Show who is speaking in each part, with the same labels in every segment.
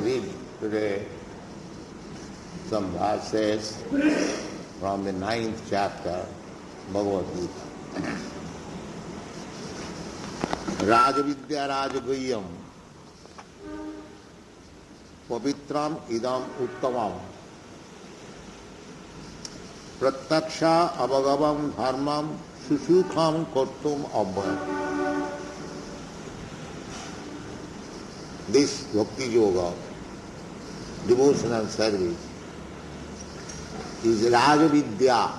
Speaker 1: read today some verses from the 9th chapter, Bhagavad Gita. Rajavidya Rajaguhyam Pavitram Idam Uttamam Prataksha Abhagavam Dharmam Susukham Kortum Abhayam. This Bhakti Yoga, devotional service, is Rajavidya.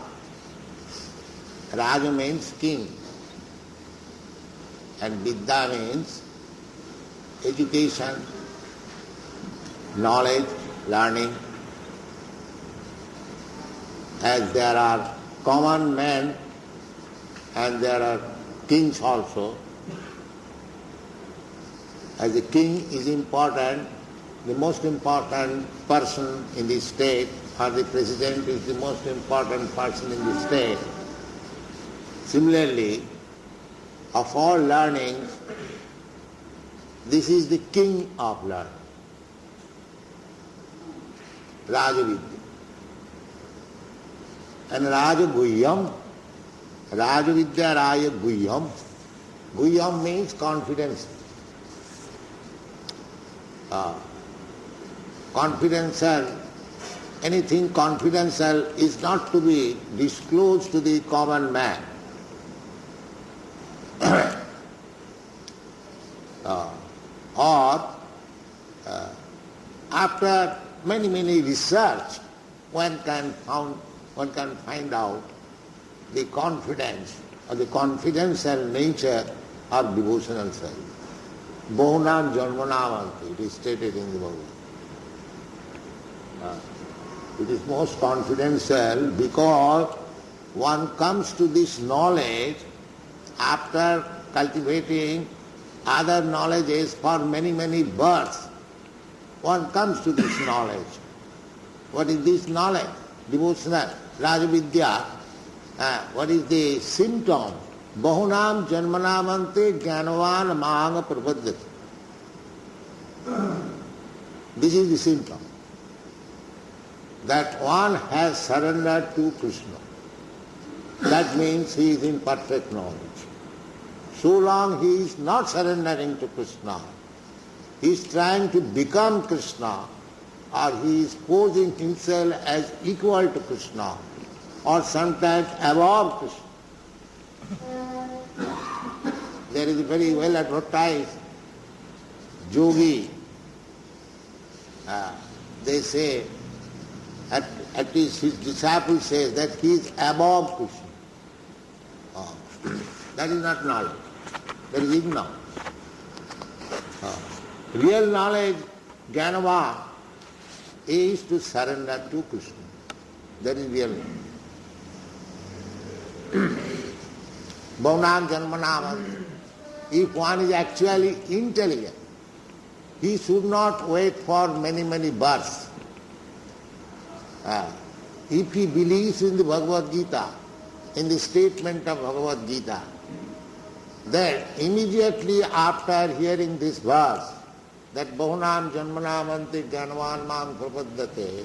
Speaker 1: Raja means king, and Vidya means education, knowledge, learning. As there are common men and there are kings also. As a king is important, the most important person in the state, or the president is the most important person in the state. Similarly, of all learnings, this is the king of learning, Rajavidya. And Rajaguhyam, Rajavidya Raya Guhyam. Guhyam means confidence. Confidential, anything confidential is not to be disclosed to the common man. After many research, one can find out the confidence or the confidential nature of devotional service. Bahunam Janmanamanti, it is stated in the Bhagavad. It is most confidential because one comes to this knowledge after cultivating other knowledges for many births. One comes to this knowledge. What is this knowledge? Devotional, Rajavidya. What is the symptom? Bahunam Janmanamante Jnanavan Mahanga Prabhadyate. This is the symptom. That one has surrendered to Krishna. That means he is in perfect knowledge. So long he is not surrendering to Krishna, he is trying to become Krishna, or he is posing himself as equal to Krishna, or sometimes above Krishna. There is a very well advertised yogi. They say, at least his disciple says that he is above Krishna. That is not knowledge. That is ignorance. Real knowledge, Jnanava, is to surrender to Krishna. That is real knowledge. Bhaunam Janmanam. If one is actually intelligent, he should not wait for many births. If he believes in the Bhagavad Gita, in the statement of Bhagavad Gita, then immediately after hearing this verse, that Bahunam Janmanamante Jnanavan Mam Prapadyate,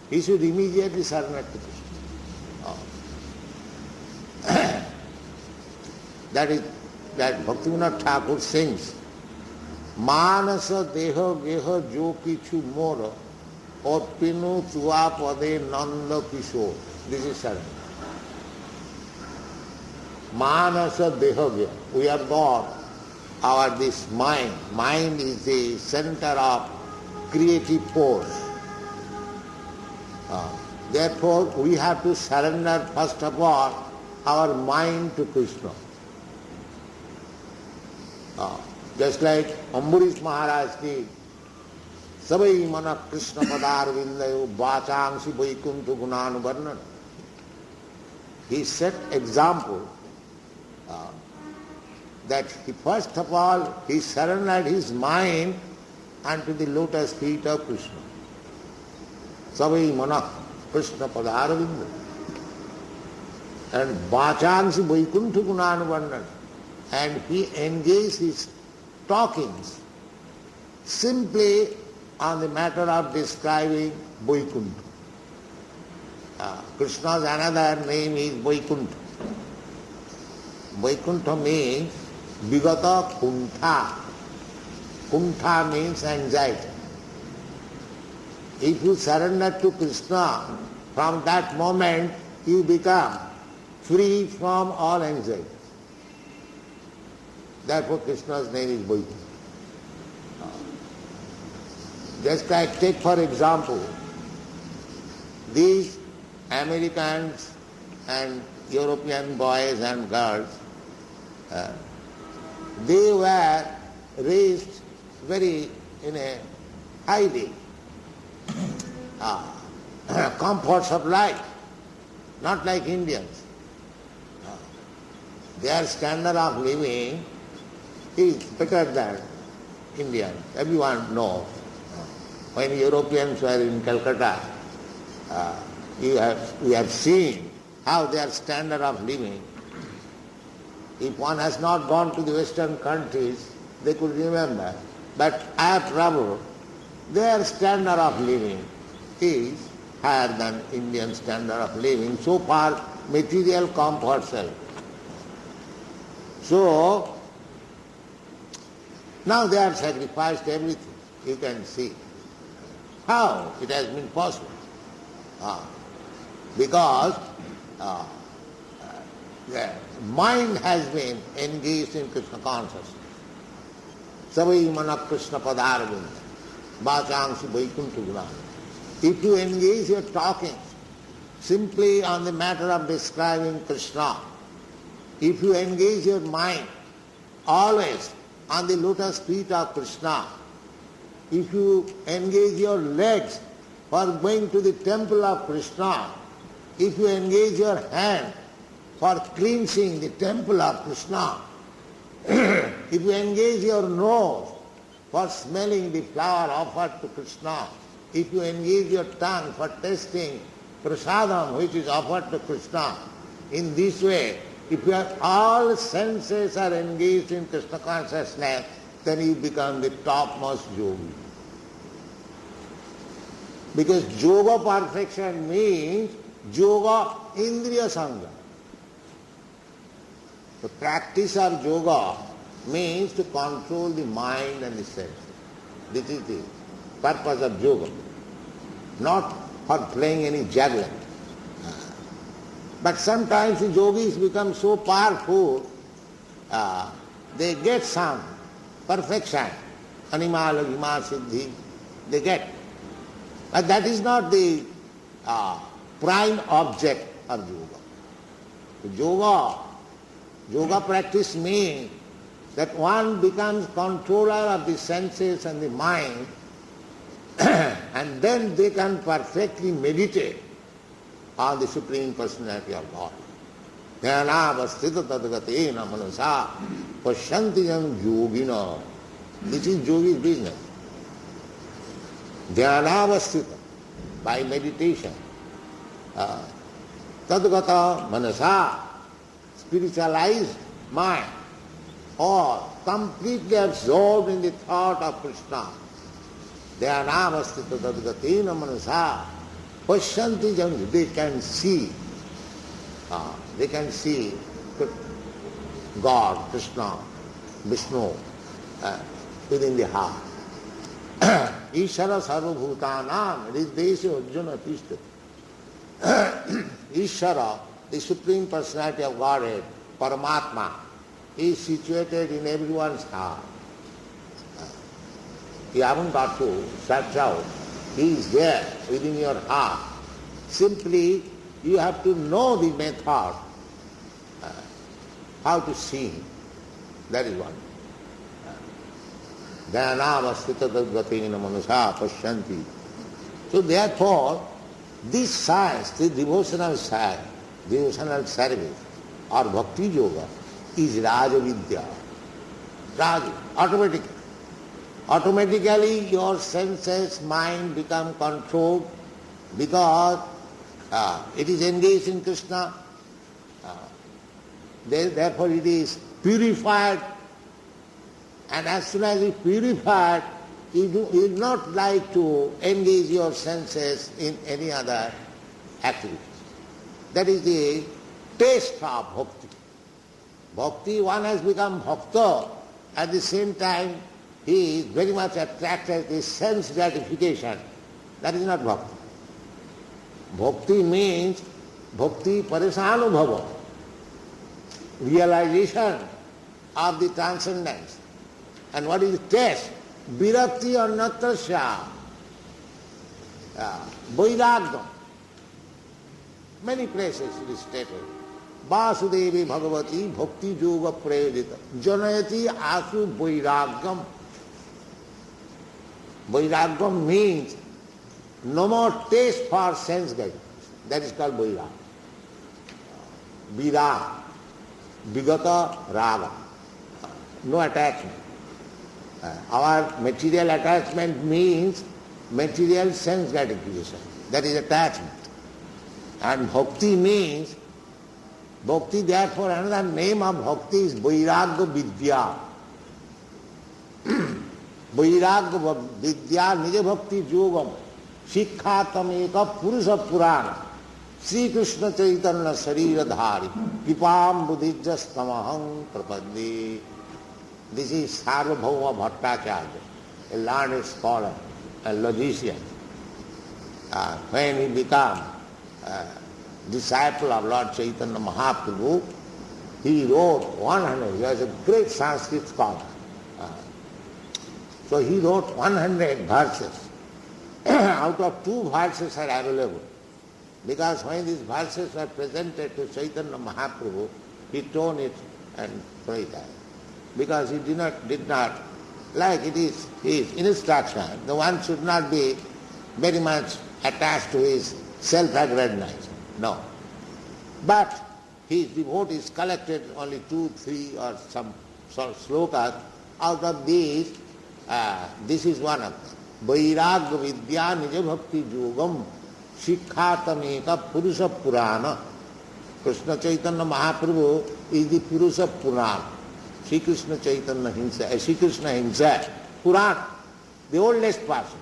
Speaker 1: he should immediately surrender to Krishna. That Bhaktivinoda Thakur sings, Manasa Deha Geha Jo Kichu Mora Orpinu Tua Pade Nanda Kishore. This is surrender. Manasa Deha Geha. We have got this mind. Mind is the center of creative force. Therefore, we have to surrender first of all our mind to Krishna. Just like Ambarish Maharaj ki Sabai Mana Krishna Padar Vindayo Bachangsi Vaikuntu Gunanu Varnana. He set example that he first of all he surrendered his mind unto the lotus feet of Krishna. Sabai Mana Krishna Padar Vindayo. And Bachangsi Vaikuntu Gunanu Varnana. And he engaged his talkings simply on the matter of describing Vaikuntha. Krishna's another name is Vaikuntha. Vaikuntha means Vigata Kuntha. Kuntha means anxiety. If you surrender to Krishna, from that moment you become free from all anxiety. Therefore Krishna's name is Vaikuntha. Just like take for example, these Americans and European boys and girls, they were raised very in a highly comforts of life, not like Indians. Their standard of living is better than Indians. Everyone knows. When Europeans were in Calcutta, we have seen how their standard of living. If one has not gone to the Western countries, they could remember. But after trouble, their standard of living is higher than Indian standard of living, so far material comforts are. So, now they have sacrificed everything. You can see how it has been possible. Because the mind has been engaged in Krishna consciousness. Savai mana Krishna padarvinda, vachangsi vaikuntha guna. If you engage your talking simply on the matter of describing Krishna, if you engage your mind always on the lotus feet of Krishna, if you engage your legs for going to the temple of Krishna, if you engage your hand for cleansing the temple of Krishna, if you engage your nose for smelling the flower offered to Krishna, if you engage your tongue for tasting prasadam which is offered to Krishna, in this way, if your all senses are engaged in Krishna consciousness, then you become the topmost yogi. Because yoga perfection means yoga indriya sangha. The practice of yoga means to control the mind and the senses. This is the purpose of yoga, not for playing any juggling. But sometimes the yogis become so powerful, they get some perfection, animal, hima, siddhi, they get. But that is not the prime object of yoga. Yoga practice means that one becomes controller of the senses and the mind, and then they can perfectly meditate on the Supreme Personality of God. Dhyanavasthita tadgatena manasa pashyantiyam yogina. This is yogi's business. Dhyanavasthita, by meditation. Tadgata manasa, spiritualized mind, or completely absorbed in the thought of Krishna. Dhyanavasthita tadgatena manasa pasyanti jam, they can see God, Krishna, Vishnu within the heart. Ishara sarvabhutanam hridesya arjuna tishtati. Ishara, the Supreme Personality of Godhead, Paramatma, is situated in everyone's heart. You haven't got to search out. He is there within your heart. Simply, you have to know the method, how to see him. That is one. Dhyanavasthita tadgatena manasa pasyanti. So therefore, this science, the devotional science, devotional service, or bhakti yoga, is Raja Vidya. Raja, automatically. Automatically your senses, mind become controlled because it is engaged in Krishna. Therefore it is purified, and as soon as it is purified, You will not like to engage your senses in any other activity. That is the taste of bhakti. Bhakti, one has become bhakta, at the same time he is very much attracted to sense gratification. That is not bhakti. Bhakti means bhakti parisanubhava, realization of the transcendence. And what is taste? Virakti annatrasya, vairagam. Many places it is stated. Vasudevi Bhagavati Bhakti Yoga Prayodita Janayati Asu Vairagam. Vairagam means no more taste for sense guidance. That is called Vairagam. Virag, Vigata Raga. No attachment. Our material attachment means material sense gratification. That is attachment. And bhakti means, bhakti therefore another name of bhakti is Vairagya Vidya. Vairagya Vidya Nija Bhakti Yogam Shikkhatam Eka Purusha Purana Sri Krishna Chaitanya Sarira Dhari Kipam Buddhijas Tamaham Prapadde. This is Sarvabhauma Bhattacharya, a learned scholar, a logician. When he became disciple of Lord Chaitanya Mahaprabhu, he wrote 100, he was a great Sanskrit scholar. So he wrote 100 verses. Out of 2 verses are available. Because when these verses were presented to Chaitanya Mahaprabhu, he torn it and threw it out. Because he did not, like it is his instruction, the one should not be very much attached to his self-aggrandizement. No. But his devotees collected only 2, 3 or some sort of slokas. Out of these, this is one of them. Vairagya Vidya Nija Bhakti Yogam Shikkhatameka Purusha Purana. Krishna Chaitanya Mahaprabhu is the Purusha Purana. Sri Krishna Chaitanya himself, Sri Krishna himself, Purana, the oldest person.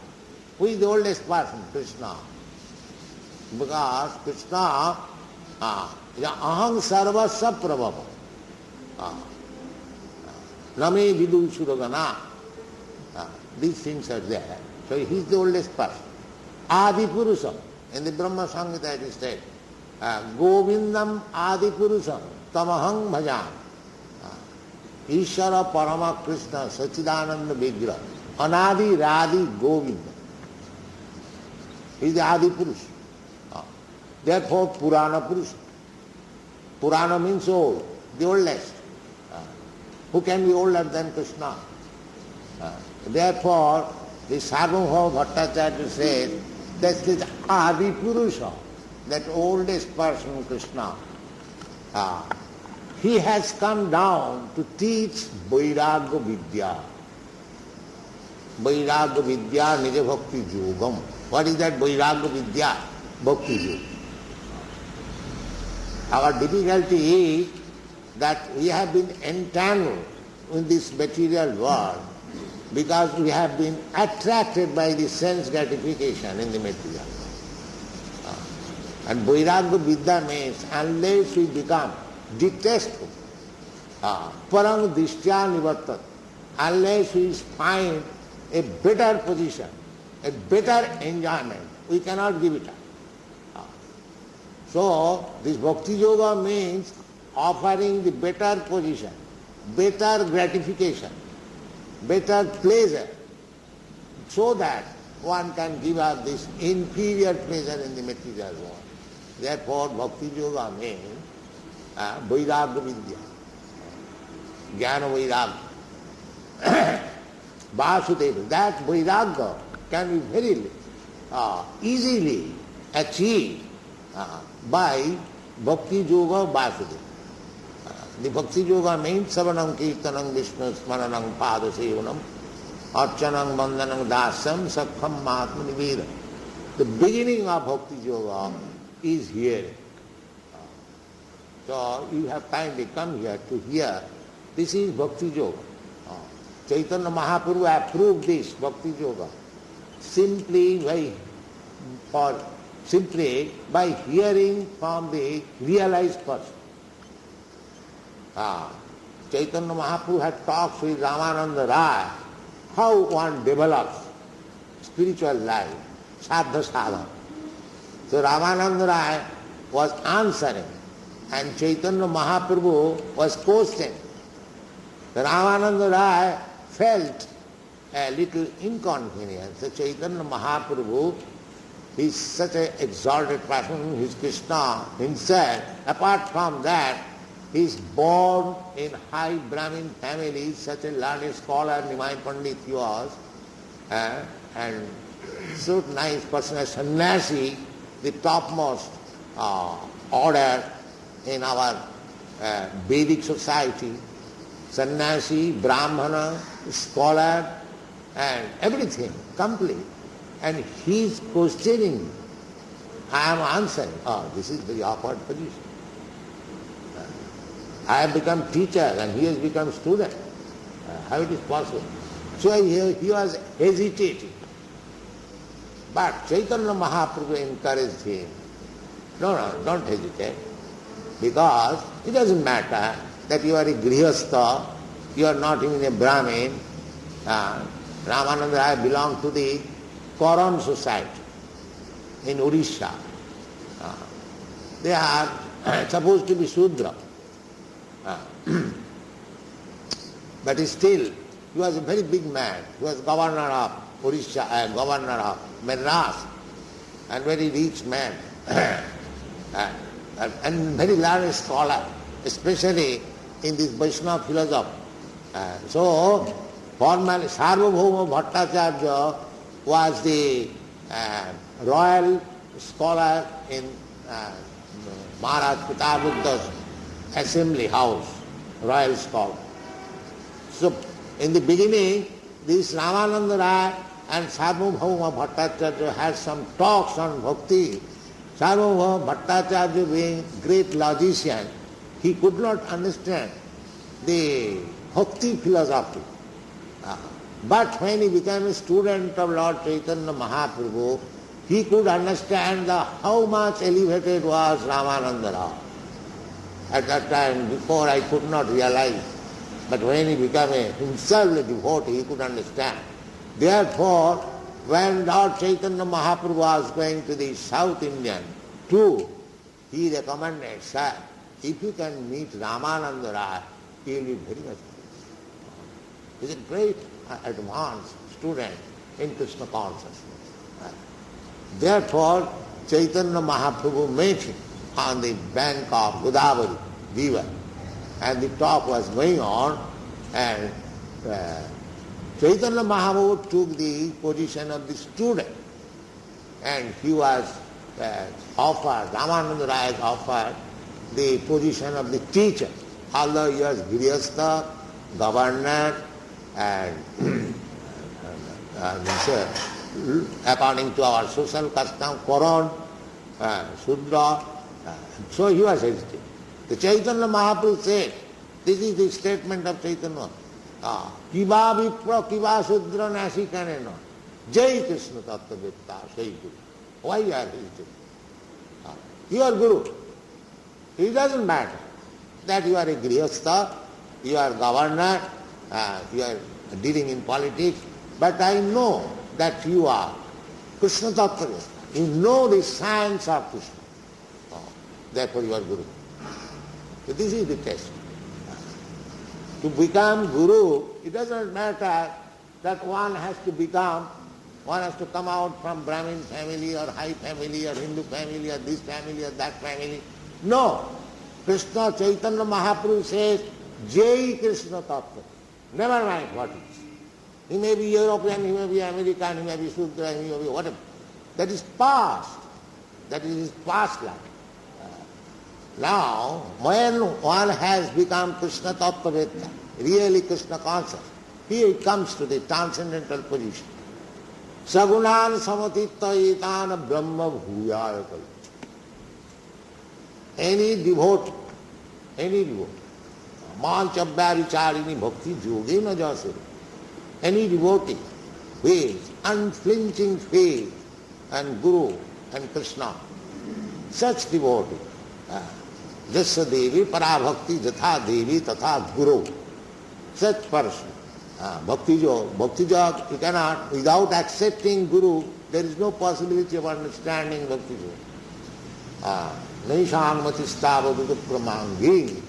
Speaker 1: Who is the oldest person? Krishna. Because Krishna is aham sarvasya prabhava. Name vidu suragana. These things are there. So he is the oldest person. Adi Purusha. In the Brahma Samhita it is said, Govindam Adi Purusha Tamaham Bhajan. Ishara Parama Krishna Sachidananda Vigra Anadi Radhi Govinda. He is the Adi Purusha. Therefore Purana Purusha. Purana means old, the oldest. Who can be older than Krishna? Therefore the Sarvabhauma Bhattacharya said that this Adi Purusha, that oldest person Krishna, he has come down to teach Vairagya Vidya. Vairagya Vidya Nija Bhakti Yogam. What is that Vairagya Vidya? Bhakti Yoga. Our difficulty is that we have been entangled in this material world because we have been attracted by the sense gratification in the material world. And Vairagya Vidya means unless we become detestful, parang dishtya nivartat, unless we find a better position, a better enjoyment, we cannot give it up. So this Bhakti Yoga means offering the better position, better gratification, better pleasure, so that one can give up this inferior pleasure in the material world. Therefore Bhakti Yoga means Vairagya Vidya, Jnana Vairagya, Vasudeva. That Vairagya can be very easily achieved by Bhakti Yoga Vasudeva. The Bhakti Yoga means Savanam Kirtanam Vishnu Smaranam Pada Sevanam Archanam Vandanam Dasam Sakham Mahatma Niveda. The beginning of Bhakti Yoga is here. So you have kindly come here to hear. This is Bhakti Yoga. Chaitanya Mahaprabhu approved this Bhakti Yoga simply by hearing from the realized person. Chaitanya Mahaprabhu had talked with Ramananda Rai how one develops spiritual life, sadha sadha. So Ramananda Rai was answering and Chaitanya Mahaprabhu was questioning. Ramananda Rai felt a little inconvenience. So Chaitanya Mahaprabhu is such an exalted person, he is Krishna himself. Apart from that, he is born in high Brahmin family, such a learned scholar, Nimai Pandit he was, and so nice person, a sannyasi, the topmost order in our Vedic society. Sannyasi, Brahmana, scholar, and everything, complete. And he is questioning, I am answering. This is very awkward position. I have become teacher and he has become student. How it is possible? So he was hesitating. But Chaitanya Mahaprabhu encouraged him. No, don't hesitate. Because it doesn't matter that you are a grihastha, you are not even a Brahmin. Ramananda Rai belonged to the Koran society in Odisha. They are supposed to be Sudra. But still, he was a very big man. He was governor of Odisha, governor of Madras, and very rich man, and very learned scholar, especially in this Vaishnava philosophy. So, formally, Sarvabhauma Bhattacharya was the royal scholar in Maharaj Pitabuddha's assembly house, royal scholar. So, in the beginning, this Ramananda Rai and Sarvabhauma Bhattacharya had some talks on bhakti. Sarvabhauma Bhattacharya being great logician, he could not understand the bhakti philosophy. But when he became a student of Lord Chaitanya Mahaprabhu, he could understand how much elevated was Ramananda Rai. At that time, before I could not realize. But when he became himself a devotee, he could understand. Therefore, when Lord Chaitanya Mahaprabhu was going to the South Indian tour, he recommended, sir, if you can meet Ramananda Rai, he will be very much pleased. He is a great advanced student in Krishna consciousness. Therefore, Chaitanya Mahaprabhu met him on the bank of Godavari river, and the talk was going on, and Chaitanya Mahaprabhu took the position of the student, and he was offered, Ramananda Rai is offered the position of the teacher, although he was grihastha, governor, and according to our social custom, Koran, Sudra, so he was hesitating. The Chaitanya Mahaprabhu said, this is the statement of Chaitanya, Kiva Vipra, Kiva Sudra Nasikanena, Jai Krishna Tattvavitta, Sai Guru. Why you are hesitating? You are Guru. It doesn't matter that you are a grihastha, you are governor, you are dealing in politics, but I know that you are Krishna Tattvavitta. You know the science of Krishna. Therefore you are Guru. So this is the test. To become Guru, it doesn't matter that one has to come out from Brahmin family or high family or Hindu family or this family or that family. No. Krishna Chaitanya Mahaprabhu says, Jai Krishna Tattva. Never mind what it is. He may be European, he may be American, he may be Sudra, he may be whatever. That is past. That is his past life. Now, when one has become Krishna Tattvavitta, really Krishna conscious, he comes to the transcendental position. Sagunan samatitta etana brahma bhuyaya kal. Any devotee, mancha bhyavicharini bhakti yogi na jase. Any devotee who is unflinching faith and Guru and Krishna, such devotee, Jasya Devi Parabhakti Jatha Devi Tatha Guru, such person, Bhakti Jog, you cannot, without accepting Guru, there is no possibility of understanding Bhakti Jog. Naishang Matistavadudu Pramangi,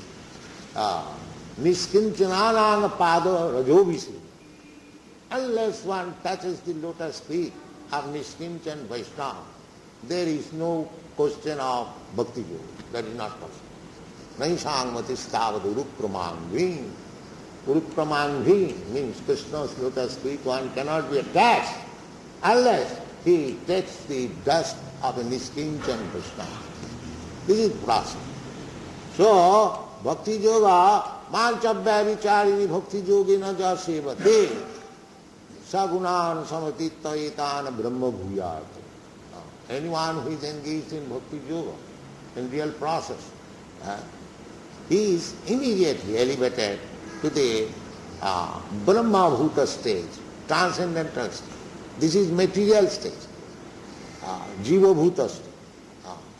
Speaker 1: Niskinchananang Pada Rajobisi. Unless one touches the lotus feet of Niskinchan Vaishnava, there is no question of Bhakti Yoga. That is not possible. Naishang Matistavad Urupramanghi. Urupramanghi means Krishna's lotus feet. One cannot be attached unless he takes the dust of a Niskinchan Vaishnava. This is process. So, Bhakti Yoga, Manchabhya Vicharini Bhakti Yogina Jasevate. Sagunan samatitayetana brahma bhuyat. Anyone who is engaged in bhakti yoga, in real process, he is immediately elevated to the brahma bhuta stage, transcendental stage. This is material stage, jiva bhuta stage.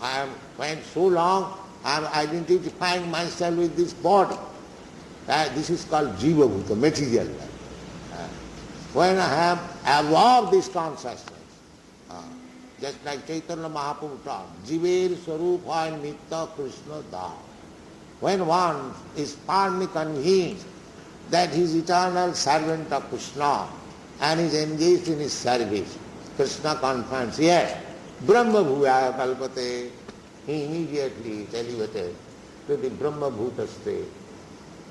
Speaker 1: I am spent so long, I am identifying myself with this body. This is called jiva bhuta, material life. When I have absorbed this consciousness, just like Chaitanya Mahaprabhu taught, Jiver Swarupa Nitya Krishna Da. When one is firmly convinced that he is eternal servant of Krishna and is engaged in his service, Krishna confirms, yes, Brahma Bhuyaya Kalpate, he immediately is elevated to the Brahma Bhuta state.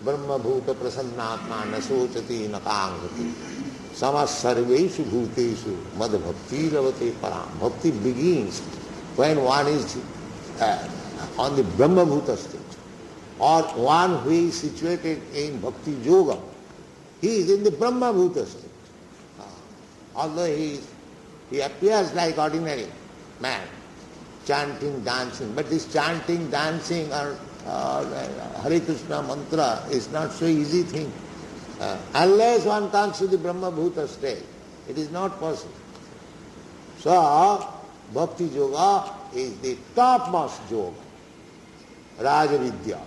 Speaker 1: Brahma Bhuta Prasannatma Nasochati Nakangati. Samas sarveshu bhuteshu mad bhakti ravate param. Bhakti begins when one is on the Brahma Bhuta stage, or one who is situated in Bhakti Yoga. He is in the Brahma Bhuta stage. Although he appears like ordinary man, chanting, dancing, but this chanting, dancing or Hare Krishna mantra is not so easy thing. Unless one comes to the Brahma Bhuta state, it is not possible. So, Bhakti Yoga is the topmost yoga. Raja Vidya.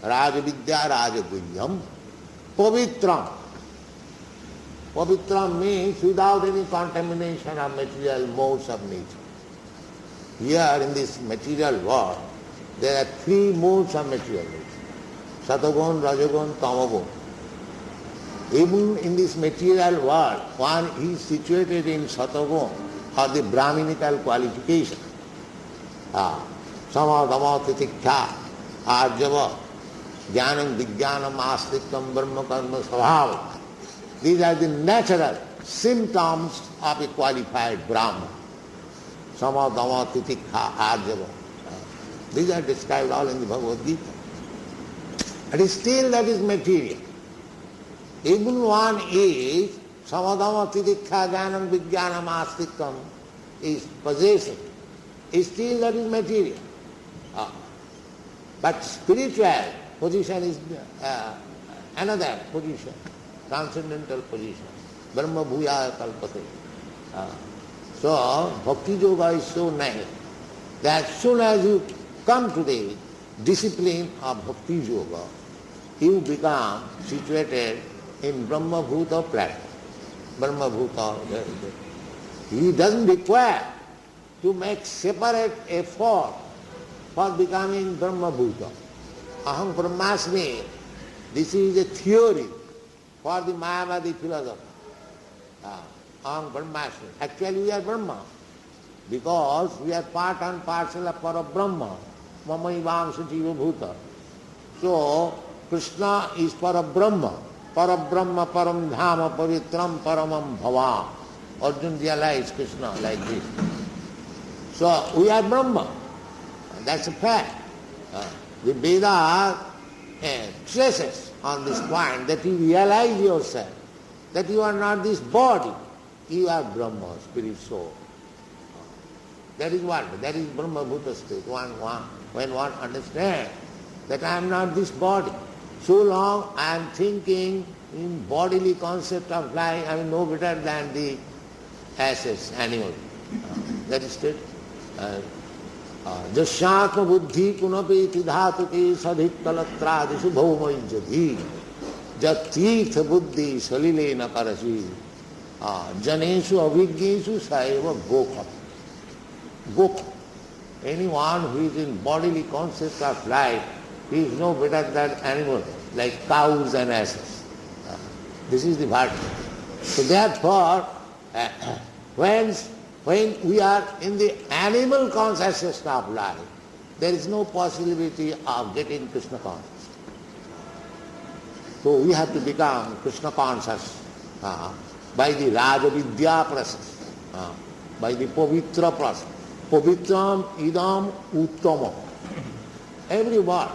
Speaker 1: Raja Vidya, Raja Guhyam. Pavitram. Pavitram means without any contamination of material modes of nature. Here in this material world, there are three modes of material nature. Satagun, Rajagun, Tamagun. Even in this material world, one is situated in Satagun, or the Brahminical qualification. Sama, Dama, Titikha, Arjava, Jnanam, Vijnanam, Astikam, Brahma, Karma, Svabhava. These are the natural symptoms of a qualified Brahman. Sama, Dama, Titikha, Arjava. These are described all in the Bhagavad Gita. But still that is material. Even one is samadama titikha jnanam vijnanam astikam is possessing. Still that is material. But spiritual position is another position, transcendental position. Brahma bhuyaya kalpate. So Bhakti Yoga is so nice that as soon as you come to the discipline of Bhakti Yoga, you become situated in Brahma Bhuta platform. Brahma Bhuta. He doesn't require to make separate effort for becoming Brahma Bhuta. Aham Brahmasmi. This is a theory for the Mayavadi philosophy. Aham Brahmasmi. Actually we are Brahma because we are part and parcel of Parabrahma. Mama Ivamsa Jiva Bhuta. So Krishna is Parabrahma. Parabrahma Param Dhama Pavitram Paramam Bhava. Arjuna realized Krishna like this. So we are Brahma. That's a fact. The Veda stresses on this point that you realize yourself, that you are not this body, you are Brahma, spirit soul. That is what? That is Brahma Bhuta state. When one understands that I am not this body, so long I am thinking in bodily concept of life, I mean no better than the asses, animal. That is it. Jasyatma buddhi kunapeti dhatuke sadhikalatradisu bhaumaijjati jatirtha buddhi salilena karasi janesu avijnesu saeva gokha. Gokha. Anyone who is in bodily concept of life, he is no better than animal, like cows and asses. This is the bhatti. So therefore, when we are in the animal consciousness of life, there is no possibility of getting Krishna conscious. So we have to become Krishna conscious by the Raja Vidya process, by the Pavitra process. Pavitram idam uttamam. Every word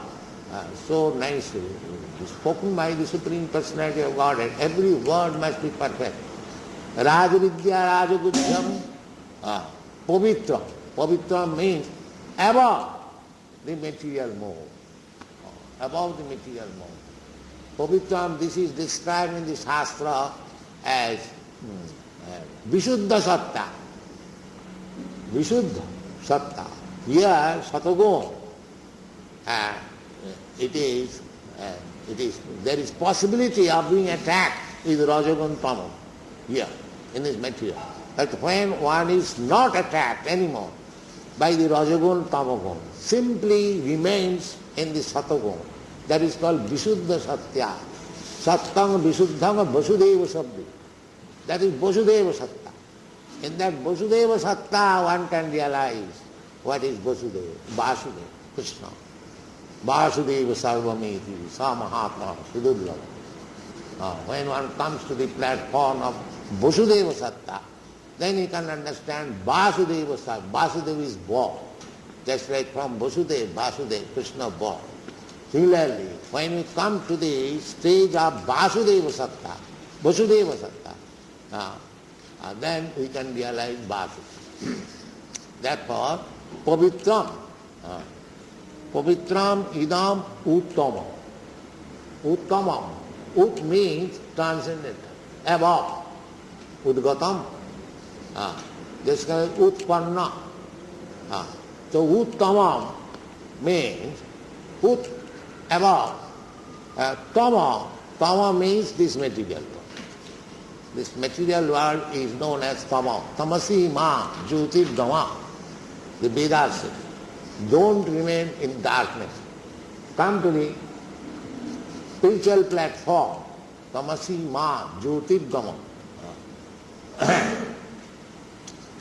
Speaker 1: so nicely spoken by the Supreme Personality of Godhead, every word must be perfect. Raja Vidya, Raja Gudyam, Pavitra. Pavitra means above the material mode. Above the material mode. Pavitram, this is described in the Shastra as Vishuddha Satta. Vishuddha Satta. Here, Satagun, there is possibility of being attacked with Rajagun Tamam here in this material. But when one is not attacked anymore by the Rajagun Tamagun, simply remains in the Satagun, that is called Visuddha Satya. Sattang Visuddhang Vasudeva Sabdi. That is Vasudeva Satta. In that Vasudeva Satta one can realize what is Vasudeva, Vasudeva, Krishna. Vasudeva Sarvameti, Sa Mahatma, Sudurlava. When one comes to the platform of Vasudeva Satta, then he can understand Vasudeva Satta. Vasudeva is born. Just like from Vasudeva, Vasudeva, Krishna born. Similarly, when we come to the stage of Vasudeva Satta, Vasudeva Satta, then we can realize Vasudeva. Therefore, Pavitram, Pavitram idam uttamam. Uttamam. Ut means transcendental, above. Udgatam. This kind of utpanna. So uttamam means ut, above. Tama. Tama means this material world. This material world is known as tama. Tamasi ma jyotir dama. The Vedas say, don't remain in darkness. Come to the spiritual platform. Tamasi ma jyotir dama.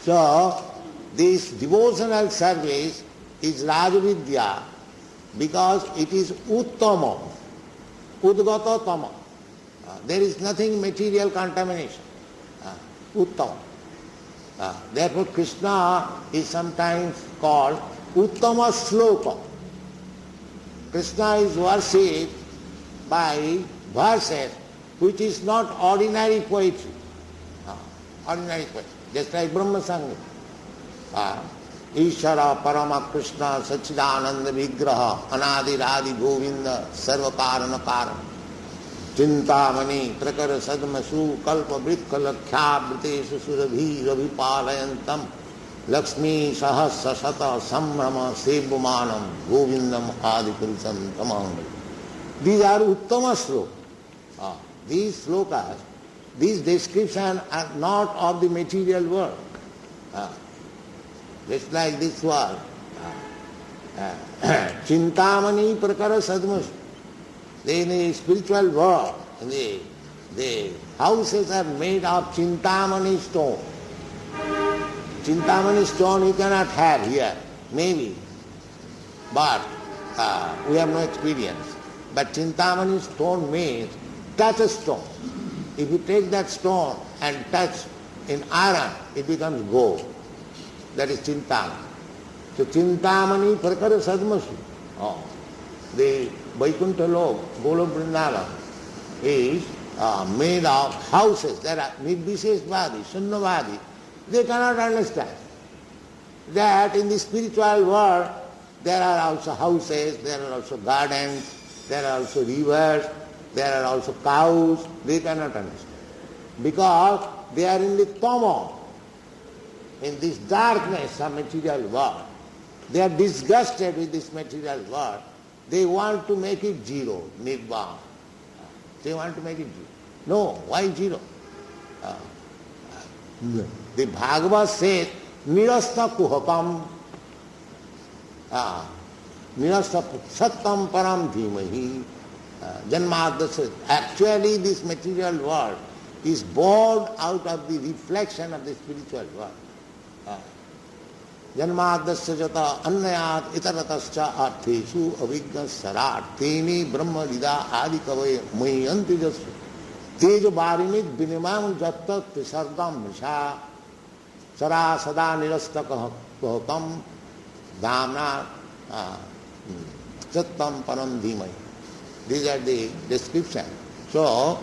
Speaker 1: So, this devotional service is Rajavidya because it is uttamam, udgata tama. There is nothing material contamination. Uttamam. Therefore Krishna is sometimes called Uttama Sloka. Krishna is worshipped by verses which is not ordinary poetry. Ordinary poetry. Just like Brahma Sangha. Ishara Parama Krishna Sachidananda Vigraha Anadi Radhi Govinda Sarva Karana Karana Chintamani Prakara Sadmasu Kalpa Vritka Lakshya Bhritesu Surabhi Ravipalayantam Lakshmi Sahasra Sata Samrama Sebumanam Govindam Adipurusham Tamangam. These are Uttama slokas. These slokas, these descriptions are not of the material world. Just like this word, Chintamani Prakara Sadmasu. In the spiritual world, the houses are made of Chintamani stone. Chintamani stone you cannot have here, maybe, but we have no experience. But Chintamani stone means touch a stone. If you take that stone and touch in iron, it becomes gold. That is Chintamani. So Chintamani Prakara Sadmasu. The Vaikuntha Lok, Golok Vrindavan, is made of houses. There are Nirbisheshvadi, Shunyavadi. They cannot understand that in the spiritual world there are also houses, there are also gardens, there are also rivers, There are also cows, they cannot understand. Because they are in the tama, in this darkness of material world. They are disgusted with this material world. They want to make it zero, nirvana. They want to make it zero. No, why zero? The Bhagavad says, nirasta kuhakam, nirasta sattam param dhimahi, janmadasya. Actually this material world is born out of the reflection of the spiritual world. Janmadasya jata annayat itaratascha artheshu avigna sarat teni brahma lida adi kavaya mayanti jasya tejo barinit binimam jatta tisardam misha sara sada nirastaka kahakam dhamna sattam param dhimai. These are the description. So,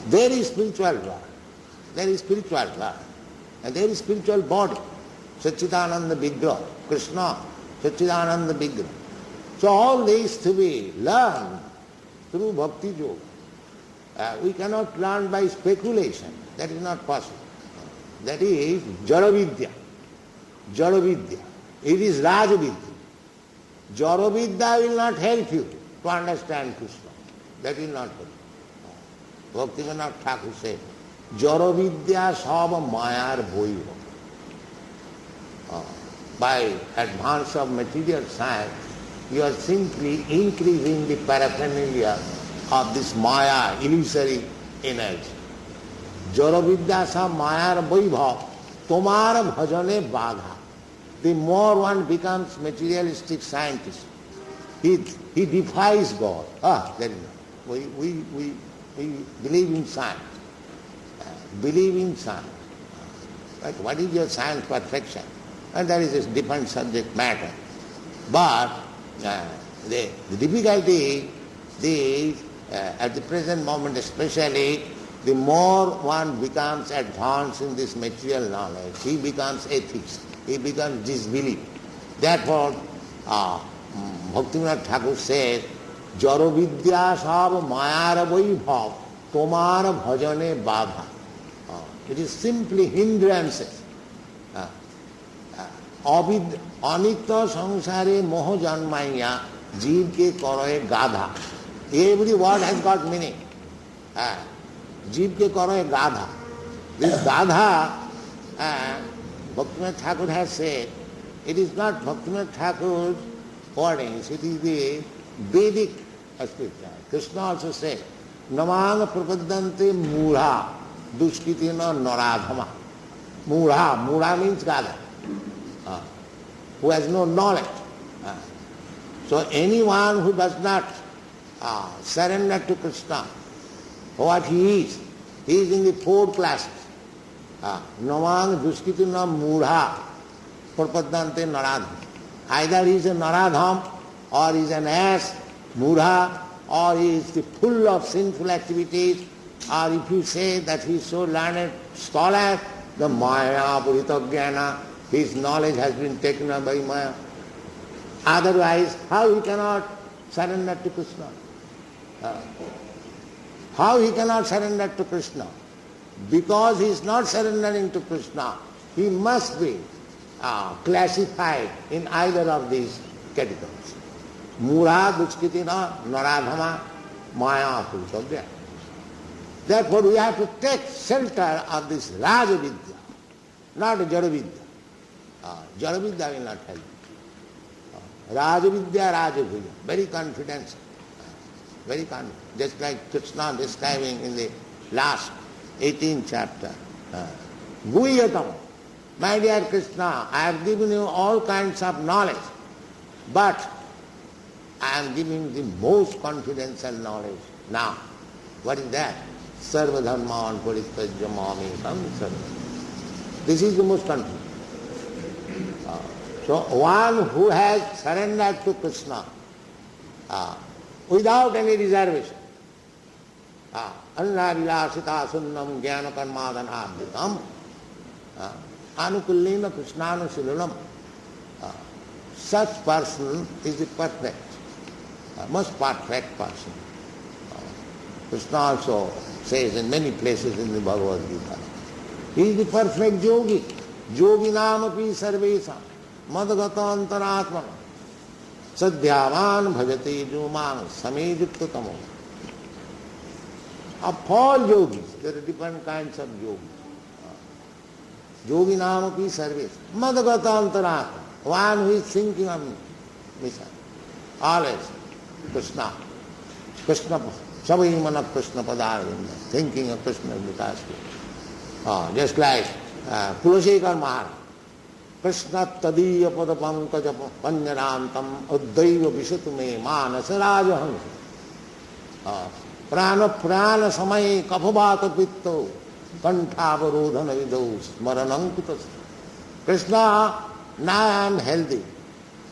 Speaker 1: there is spiritual world. There is spiritual world. And there is spiritual body. Satchidananda Vigraha, Krishna, Satchidananda Vigraha. So all these to be learned through Bhakti Yoga. We cannot learn by speculation. That is not possible. That is Jaravidya. Jaravidya. It is Rajavidya. Jaravidya will not help you to understand Krishna. That will not help you. Bhaktivinoda Thakur said, Jaravidya sava mayar bhoiva. By advance of material science, you are simply increasing the paraphernalia of this maya, illusory energy. Jaravidya sava mayar bhoiva, tomar bhajane badha. The more one becomes materialistic scientist, he defies God. There is no. We believe in science. Believe in science. Right? What is your science perfection? And that is a different subject matter. But the difficulty is, at the present moment especially, the more one becomes advanced in this material knowledge, he becomes atheist, he becomes disbelief. Therefore, Bhaktivinoda Thakur says, Jaravidya sab mayar vaibhav, tomar bhajane badha. It is simply hindrances. Anitya samsare moho janmaiya, jeev ke karoe gadha. Every word has got meaning. Jeev ke karoe gadha. This gadha, Bhaktivinoda Thakur has said, it is not Bhaktivinoda Thakur's wordings, it is the Vedic scripture. Krishna also said, Namang prapaddante mudha. Dushkitina naradhama. Mudha. Mudha means Gadha. Who has no knowledge. So anyone who does not surrender to Krishna, what he is in the four classes. Namang dushkitina mudha prapaddante naradham. Either he is a naradham, or he is an ass, mudha, or he is full of sinful activities, or if you say that he is so learned scholar, the maya purita jnana, his knowledge has been taken up by maya. Otherwise, how he cannot surrender to Krishna? How he cannot surrender to Krishna? Because he is not surrendering to Krishna, he must be classified in either of these categories. Mura, dushkitina, naradhama, maya purita jnana. Therefore, we have to take shelter of this Rajavidya, not Jaravidya. Jaravidya will not help. Rajavidya, Rajavidya, very confident. Very confident. Just like Krishna describing in the last 18th chapter. Guhyatam, my dear Krishna, I have given you all kinds of knowledge, but I am giving the most confidential knowledge now. What is that? Sarva dharman parityajya mamekam sarva. This is the most confident. So one who has surrendered to Krishna without any reservation, anna vilasita sunnam jnana karmadhanabhitam anukullena krishnanu silanam. Such person is the perfect. most perfect person. Krishna also says in many places in the Bhagavad Gita, he is the perfect yogi. Yoginam api sarvesam madgata antaratmana sadhyavan bhajate jumang samejukta tamo. Of all yogis, there are different kinds of yogis. Yoginam api sarvesam madgata antaratmana, one who is thinking of me, always Krishna, Krishna, Savai mana Krishna padarvinda, thinking of Krishna Vikas. Just like Kulasekar Maharaj, Krishna tadiya pada pankaja panyarantam uddaiva visatu me manasa rajahansa prana prana samay kaphabata pitto kantavarodhana vidau smaranankutas. Krishna, now I am healthy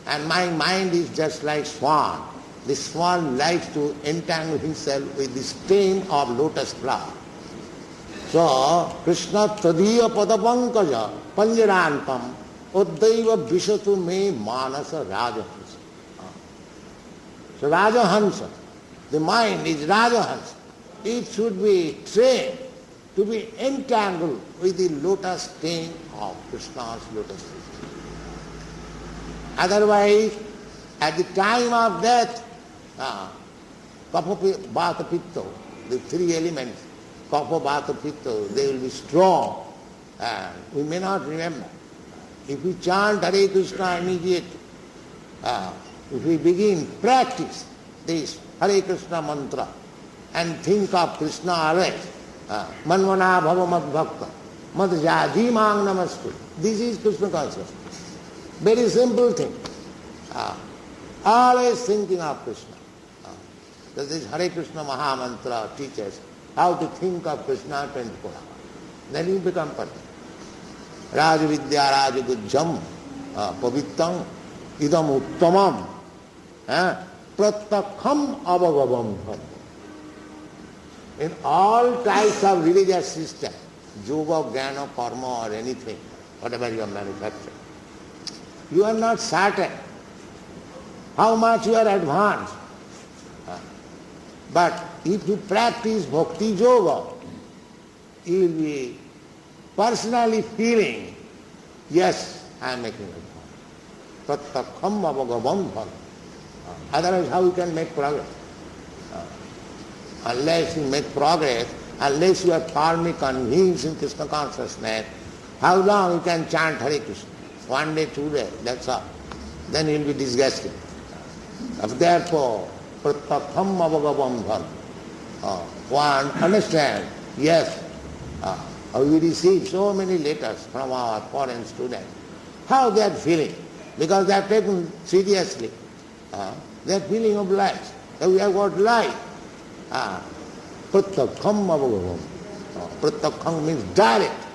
Speaker 1: and my mind is just like swan. The swan likes to entangle himself with the stem of lotus flower. So, Krishna tadiya padapankaja panjarantam uddaiva visatu me manasa rajahansa. So rajahansa, the mind is rajahansa. It should be trained to be entangled with the lotus stem of Krishna's lotus feet. Otherwise, at the time of death, kapha, vata, pitta, the three elements, kapha, vata, pitta, they will be strong and we may not remember. If we chant Hare Krishna immediately, if we begin practice this Hare Krishna mantra and think of Krishna always, manvana bhava mad bhakta, mad jadi mang namastu. This is Krishna consciousness. Very simple thing. Always thinking of Krishna. This Hare Krishna Maha Mantra teaches how to think of Krishna 24 hours. Then you become perfect. Rajavidya Rajagujjam Pavittam Idam Uttamam Pratakham Avagavam. In all types of religious systems, yoga, jnana, karma or anything, whatever you are manufacturing, you are not certain how much you are advanced. But if you practice bhakti yoga, you will be personally feeling, yes, I am making advance. Pratakham avagavam bhava. Otherwise, how you can make progress? Unless you make progress, unless you are firmly convinced in Krishna consciousness, how long you can chant Hare Krishna? 1 day, 2 days, that's all. Then you will be disgusted. Therefore, pratakham avagavam bhava. One understand, yes, we receive so many letters from our foreign students. How they are feeling? Because they are taken seriously. They are feeling obliged. That we have got life. Pratakham avagavam. Pratakham means direct.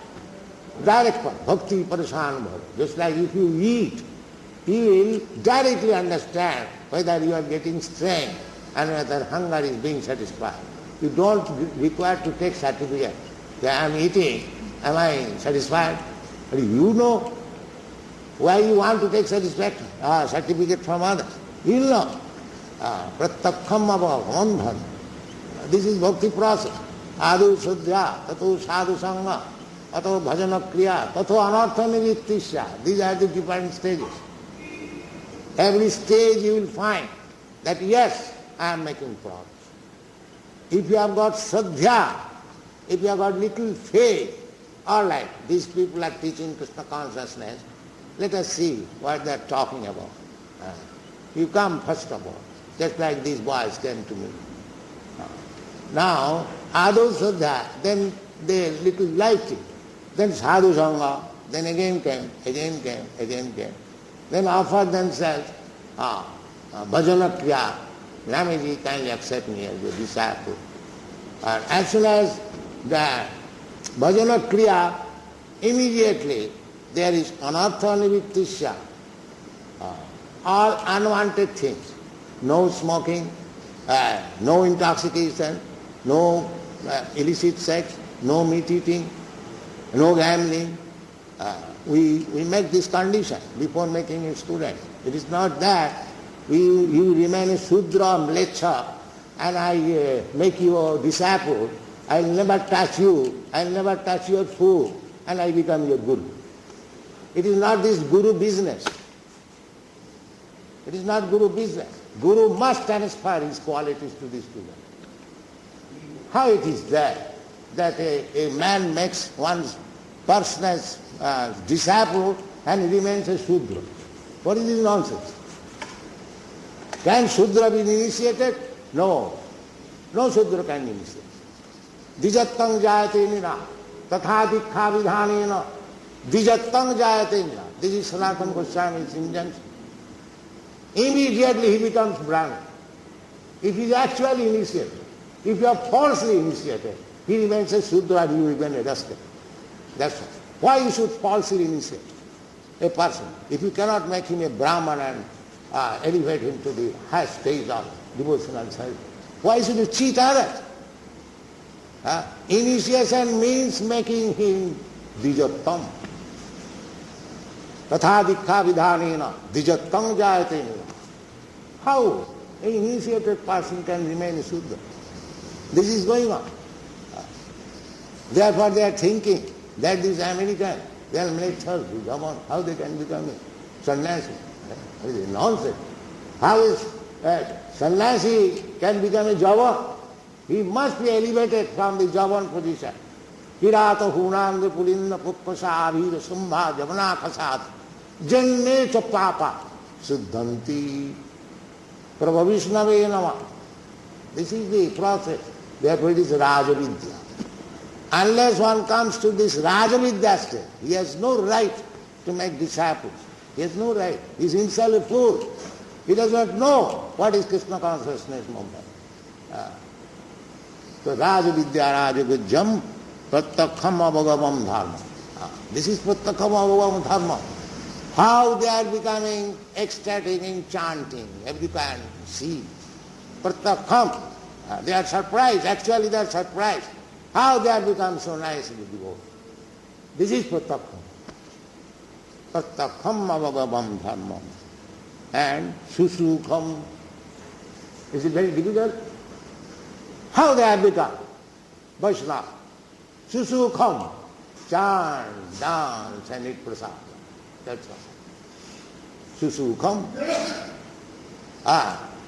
Speaker 1: Direct bhakti parashan bhava. Just like if you eat, you will directly understand whether you are getting strength and whether hunger is being satisfied. You don't require to take certificate. I am eating, am I satisfied? But you know why you want to take satisfaction, certificate from others. You will know. Pratakham avagavam bhava. This is bhakti process. Adu shuddhya, tato sadhu sangha, tato bhajana kriya, tato anartha nivrittisya. These are the different stages. Every stage you will find that yes, I am making progress. If you have got sadhya, if you have got little faith, all right, these people are teaching Krishna consciousness, let us see what they are talking about. You come first of all, just like these boys came to me. Now, Adu Sadha, then they little liked it. Then Sadhu Sangha, then again came. Then offered themselves, Bhajana Kriya, Ramiji, kindly accept me as your disciple. And as soon as the Bhajana Kriya, immediately there is anartha nivrittisya, all unwanted things. No smoking, no intoxication, no illicit sex, no meat eating, no gambling. We make this condition before making a student. It is not that You remain a Sudra, Mlecha, and I make you a disciple. I'll never touch you, I'll never touch your food, and I become your Guru. It is not this Guru business. It is not Guru business. Guru must transfer his qualities to the student. How it is that a man makes one's person as disciple and remains a Shudra? What is this nonsense? Can Shudra be initiated? No. No Shudra can be initiated. Dijattang jayate nina, tatha dikha vidhanena, dijattang jayate nina. This is Sanatana Goswami's injunction. Immediately he becomes Brahmin. If he is actually initiated, if you are falsely initiated, he remains a Shudra, he will remain arrested. That's all. Why you should falsely initiate a person? If you cannot make him a Brahman and elevate him to the highest stage of devotional service, why should you cheat others? Initiation means making him Dijattam. Tatha dikha vidhanena, Dijattam jayate nina. How an initiated person can remain a Shudra? This is going on. Therefore they are thinking that these Americans, they are military, how they can become a sannyasi? This is nonsense. How is sannyasi can become a Javan? He must be elevated from the Javan position. Kirata hunanda pulinda puppasa avira sambha javana kasat jenne cha papa siddhanti prabhavishnave nama. This is the process. Therefore it is Rajavidya. Unless one comes to this Rajavidya state, he has no right to make disciples. He has no right. He is himself a fool. He does not know what is Krishna consciousness movement. So Rajavidya Rajagujam Prattakham Avagavam Dharma. This is Prattakham Avagavam Dharma. How they are becoming ecstatic in chanting. You can see. Prattakham. They are surprised. Actually they are surprised. How they have become so nicely devoted. This is Prattakham. Prattakham Avagavam Dharma. And Susukham. Is it very difficult? How they have become Vaishnava. Susukham. Chant, dance and eat prasad. That's all. Susukham.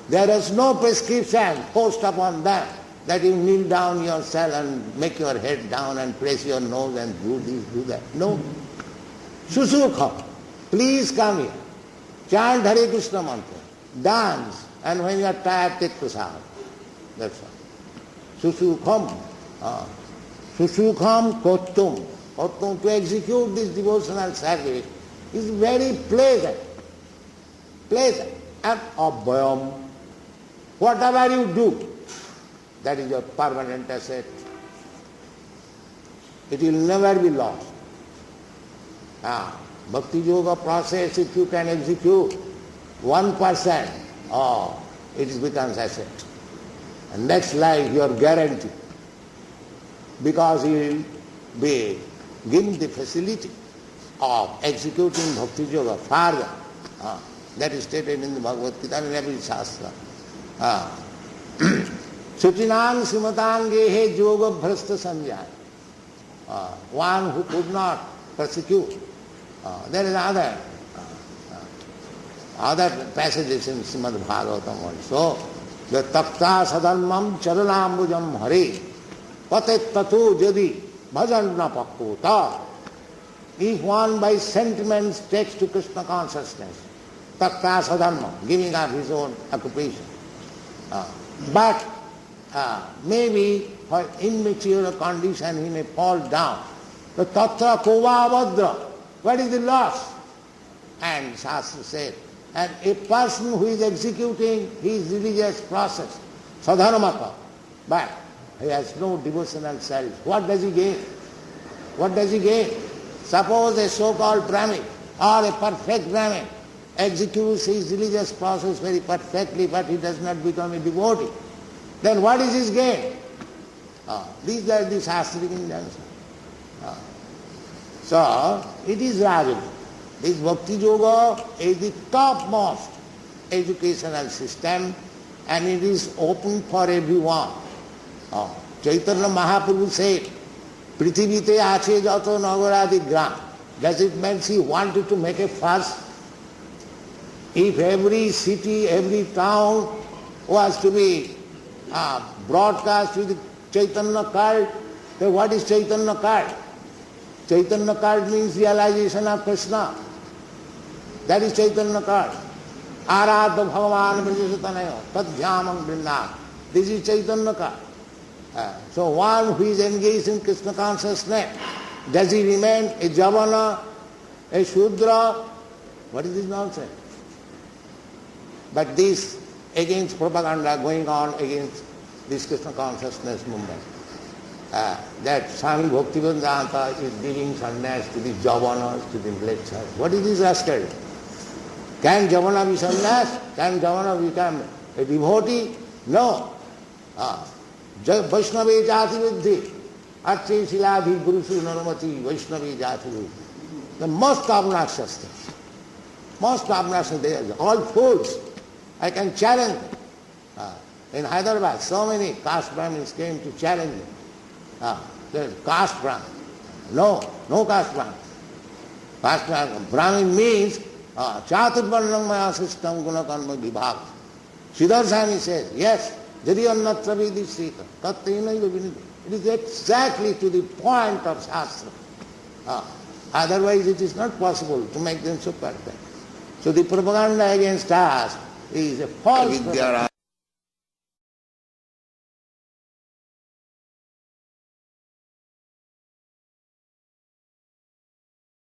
Speaker 1: There is no prescription forced upon them that you kneel down yourself and make your head down and press your nose and do this, do that. No. Susukham. Please come here. Chant Hare Krishna mantra. Dance. And when you are tired, take prasad. That's all. Susukham. Susukham kottum. Kottum, to execute this devotional service is very pleasant. Pleasant. And abhayam. Whatever you do, that is your permanent asset. It will never be lost. Bhakti Yoga process, if you can execute 1%, it becomes asset. And next life you are guaranteed. Because you will be given the facility of executing Bhakti Yoga further. That is stated in the Bhagavad Gita and every Shastra. Sutinang Simatang Gehe Yoga Bhrasta Sanjay. One who could not persecute. There is other passages in Srimad Bhagavatam also. The takta sadharmam charanambujam hare patet tatu jadi bhajan na pakota. If one by sentiments takes to Krishna consciousness, takta sadharmam, giving up his own occupation. But maybe for immature condition he may fall down. The tatra kova abhadra. What is the loss? And Shastra said, and a person who is executing his religious process, sadharmaka, but he has no devotional service, what does he gain? What does he gain? Suppose a so-called Brahmin or a perfect Brahmin executes his religious process very perfectly, but he does not become a devotee. Then what is his gain? These are the Shastric injunctions. So, it is Rajavidya. This Bhakti Yoga is the topmost educational system and it is open for everyone. Chaitanya Mahaprabhu said, Prithivite ache jato nagaradi gram. Does it mean he wanted to make a fuss? If every city, every town was to be broadcast with the Chaitanya card, then what is Chaitanya card? Chaitanya card means realization of Krishna. That is Chaitanya card. Aradha Bhagavan Vrajasatanayo Tadhyamam Vrindavan. This is Chaitanya card. So one who is engaged in Krishna consciousness, does he remain a Javana, a Shudra? What is this nonsense? But this against propaganda going on against this Krishna consciousness movement. That Swami Bhaktivedanta is giving sannyas to the Javanas, to the intellectuals. What is this rascal? Can Javana be sannyas? Can Javana become a devotee? No. Vaishnava jati viddhi. Arche siladhi gurusu narmati Vaishnava jati viddhi. The most obnoxious thing. Most obnoxious, they are all fools. I can challenge them. In Hyderabad, so many caste Brahmins came to challenge me. The caste Brahmin. No caste Brahmin. Caste Brahmin means Chaturvarnam maya system gunakarma vibhaga. Siddharswami says, yes, jadi annatra vidishrita, tattvainaiva vinidhi. It is exactly to the point of Shastra. Otherwise it is not possible to make them so perfect. So the propaganda against us is a false propaganda.